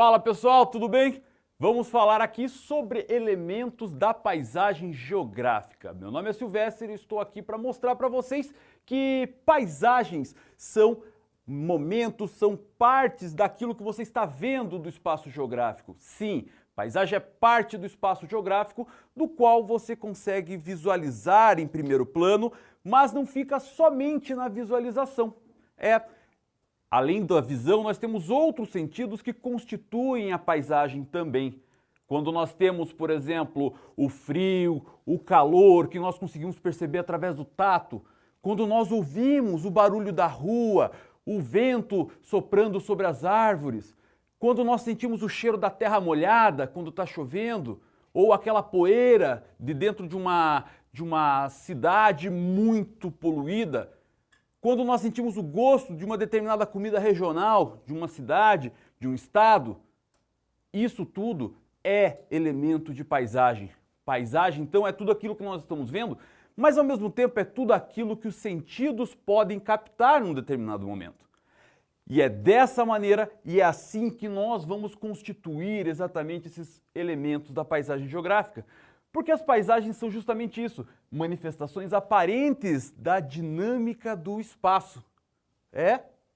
Fala pessoal, tudo bem? Vamos falar aqui sobre elementos da paisagem geográfica. Meu nome é Silvestre e estou aqui para mostrar para vocês que paisagens são momentos, são partes daquilo que você está vendo do espaço geográfico. Sim, paisagem é parte do espaço geográfico do qual você consegue visualizar em primeiro plano, mas não fica somente na visualização. Além da visão, nós temos outros sentidos que constituem a paisagem também. Quando nós temos, por exemplo, o frio, o calor, que nós conseguimos perceber através do tato, quando nós ouvimos o barulho da rua, o vento soprando sobre as árvores, quando nós sentimos o cheiro da terra molhada quando está chovendo, ou aquela poeira de dentro de uma cidade muito poluída, quando nós sentimos o gosto de uma determinada comida regional, de uma cidade, de um estado, isso tudo é elemento de paisagem. Paisagem, então, é tudo aquilo que nós estamos vendo, mas ao mesmo tempo é tudo aquilo que os sentidos podem captar num determinado momento. E é dessa maneira e é assim que nós vamos constituir exatamente esses elementos da paisagem geográfica. Porque as paisagens são justamente isso, manifestações aparentes da dinâmica do espaço.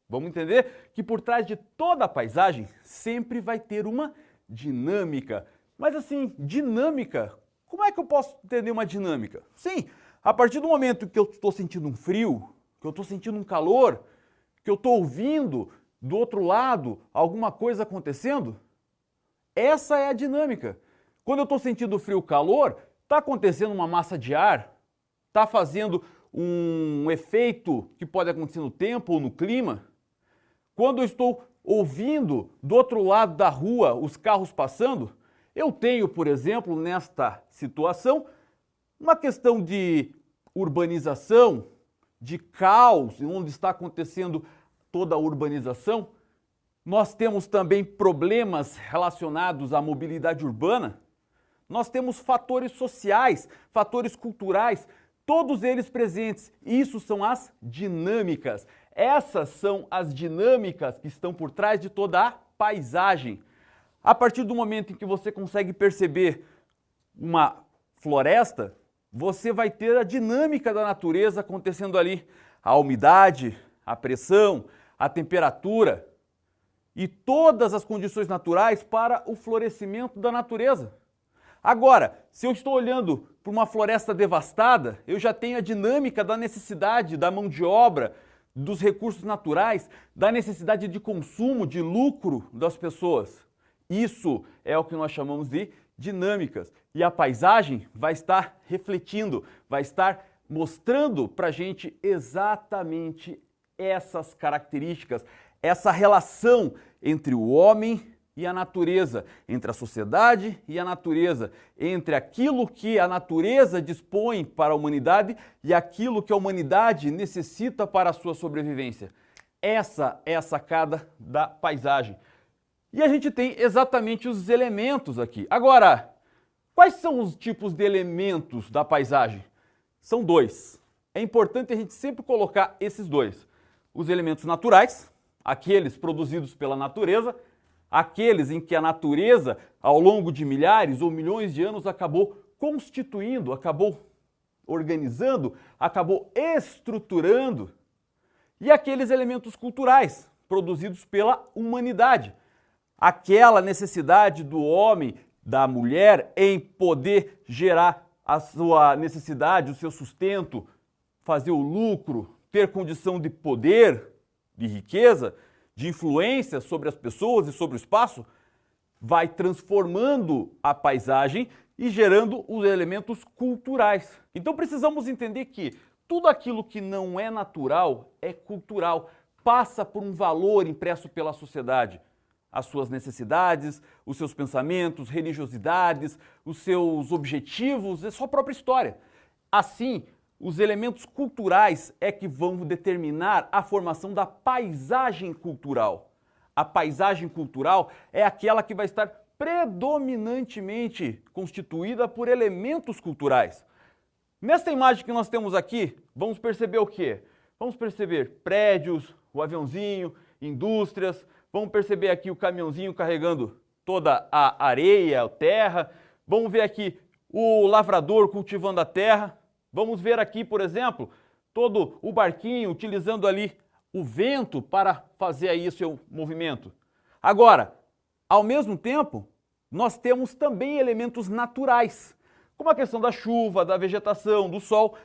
Vamos entender que por trás de toda a paisagem sempre vai ter uma dinâmica. Mas assim, dinâmica, como é que eu posso entender uma dinâmica? Sim, a partir do momento que eu estou sentindo um frio, que eu estou sentindo um calor, que eu estou ouvindo do outro lado alguma coisa acontecendo, essa é a dinâmica. Quando eu estou sentindo frio ou calor, está acontecendo uma massa de ar, está fazendo um efeito que pode acontecer no tempo ou no clima. Quando eu estou ouvindo do outro lado da rua os carros passando, eu tenho, por exemplo, nesta situação, uma questão de urbanização, de caos, onde está acontecendo toda a urbanização. Nós temos também problemas relacionados à mobilidade urbana. Nós temos fatores sociais, fatores culturais, todos eles presentes. Isso são as dinâmicas. Essas são as dinâmicas que estão por trás de toda a paisagem. A partir do momento em que você consegue perceber uma floresta, você vai ter a dinâmica da natureza acontecendo ali. A umidade, a pressão, a temperatura e todas as condições naturais para o florescimento da natureza. Agora, se eu estou olhando para uma floresta devastada, eu já tenho a dinâmica da necessidade da mão de obra, dos recursos naturais, da necessidade de consumo, de lucro das pessoas. Isso é o que nós chamamos de dinâmicas. E a paisagem vai estar refletindo, vai estar mostrando para a gente exatamente essas características, essa relação entre o homem e a natureza, entre a sociedade e a natureza, entre aquilo que a natureza dispõe para a humanidade e aquilo que a humanidade necessita para a sua sobrevivência. Essa é a sacada da paisagem. E a gente tem exatamente os elementos aqui. Agora, quais são os tipos de elementos da paisagem? São dois. É importante a gente sempre colocar esses dois. Os elementos naturais, aqueles produzidos pela natureza, aqueles em que a natureza, ao longo de milhares ou milhões de anos, acabou constituindo, acabou organizando, acabou estruturando, e aqueles elementos culturais, produzidos pela humanidade. Aquela necessidade do homem, da mulher, em poder gerar a sua necessidade, o seu sustento, fazer o lucro, ter condição de poder, de riqueza, de influência sobre as pessoas e sobre o espaço, vai transformando a paisagem e gerando os elementos culturais. Então precisamos entender que tudo aquilo que não é natural é cultural, passa por um valor impresso pela sociedade. As suas necessidades, os seus pensamentos, religiosidades, os seus objetivos, a sua própria história. Assim, os elementos culturais é que vão determinar a formação da paisagem cultural. A paisagem cultural é aquela que vai estar predominantemente constituída por elementos culturais. Nesta imagem que nós temos aqui, vamos perceber o quê? Vamos perceber prédios, o aviãozinho, indústrias, Vamos perceber aqui o caminhãozinho carregando toda a areia, a terra. Vamos ver aqui o lavrador cultivando a terra. Vamos ver aqui, por exemplo, todo o barquinho utilizando ali o vento para fazer aí o seu movimento. Agora, ao mesmo tempo, nós temos também elementos naturais, como a questão da chuva, da vegetação, do sol,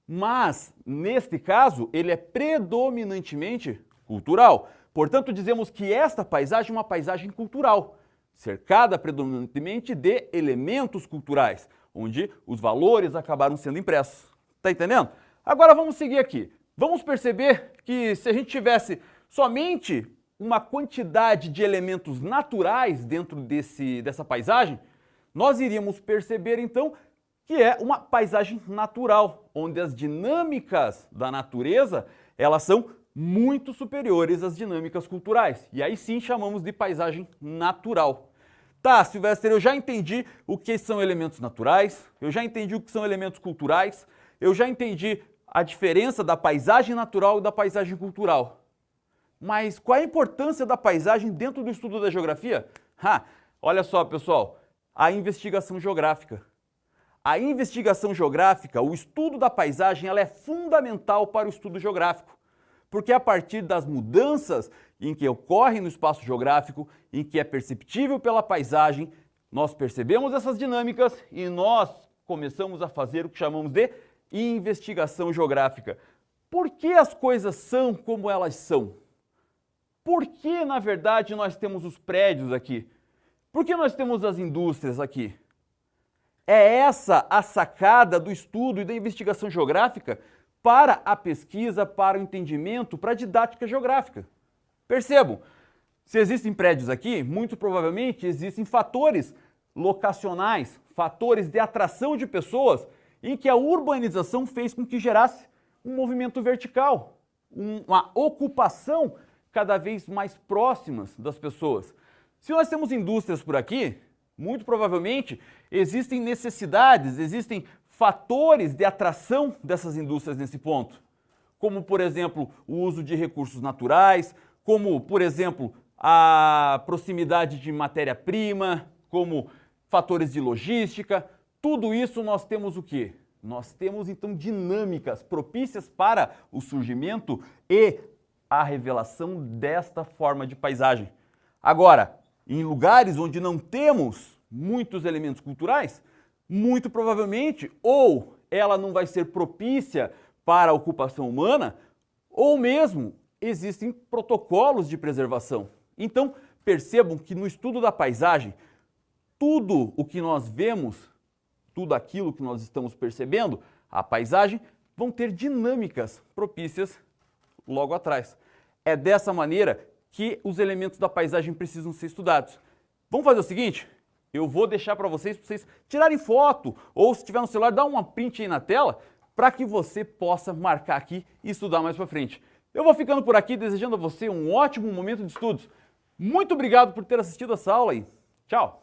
mas, neste caso, ele é predominantemente cultural. Portanto, dizemos que esta paisagem é uma paisagem cultural, cercada predominantemente de elementos culturais, onde os valores acabaram sendo impressos. Tá entendendo? Agora vamos seguir aqui. Vamos perceber que se a gente tivesse somente uma quantidade de elementos naturais dentro dessa paisagem, nós iríamos perceber então que é uma paisagem natural, onde as dinâmicas da natureza, elas são muito superiores às dinâmicas culturais. E aí sim chamamos de paisagem natural. Tá, Silvestre, eu já entendi o que são elementos naturais, eu já entendi o que são elementos culturais, eu já entendi a diferença da paisagem natural e da paisagem cultural. Mas qual é a importância da paisagem dentro do estudo da geografia? Olha só, pessoal, a investigação geográfica. A investigação geográfica, o estudo da paisagem, ela é fundamental para o estudo geográfico, porque é a partir das mudanças em que ocorrem no espaço geográfico, em que é perceptível pela paisagem, nós percebemos essas dinâmicas e nós começamos a fazer o que chamamos de investigação geográfica. Por que as coisas são como elas são? Por que, na verdade, nós temos os prédios aqui? Por que nós temos as indústrias aqui? É essa a sacada do estudo e da investigação geográfica para a pesquisa, para o entendimento, para a didática geográfica. Percebam, se existem prédios aqui, muito provavelmente existem fatores locacionais, fatores de atração de pessoas, em que a urbanização fez com que gerasse um movimento vertical, uma ocupação cada vez mais próximas das pessoas. Se nós temos indústrias por aqui, muito provavelmente existem necessidades, existem fatores de atração dessas indústrias nesse ponto, como, por exemplo, o uso de recursos naturais, como, por exemplo, a proximidade de matéria-prima, como fatores de logística. Tudo isso nós temos o quê? Nós temos, então, dinâmicas propícias para o surgimento e a revelação desta forma de paisagem. Agora, em lugares onde não temos muitos elementos culturais, muito provavelmente, ou ela não vai ser propícia para a ocupação humana, ou mesmo existem protocolos de preservação. Então, percebam que no estudo da paisagem, tudo o que nós vemos, tudo aquilo que nós estamos percebendo, a paisagem, vão ter dinâmicas propícias logo atrás. É dessa maneira que os elementos da paisagem precisam ser estudados. Vamos fazer o seguinte? Eu vou deixar para vocês tirarem foto, ou se tiver no celular, dá uma print aí na tela, para que você possa marcar aqui e estudar mais para frente. Eu vou ficando por aqui, desejando a você um ótimo momento de estudos. Muito obrigado por ter assistido essa aula e tchau!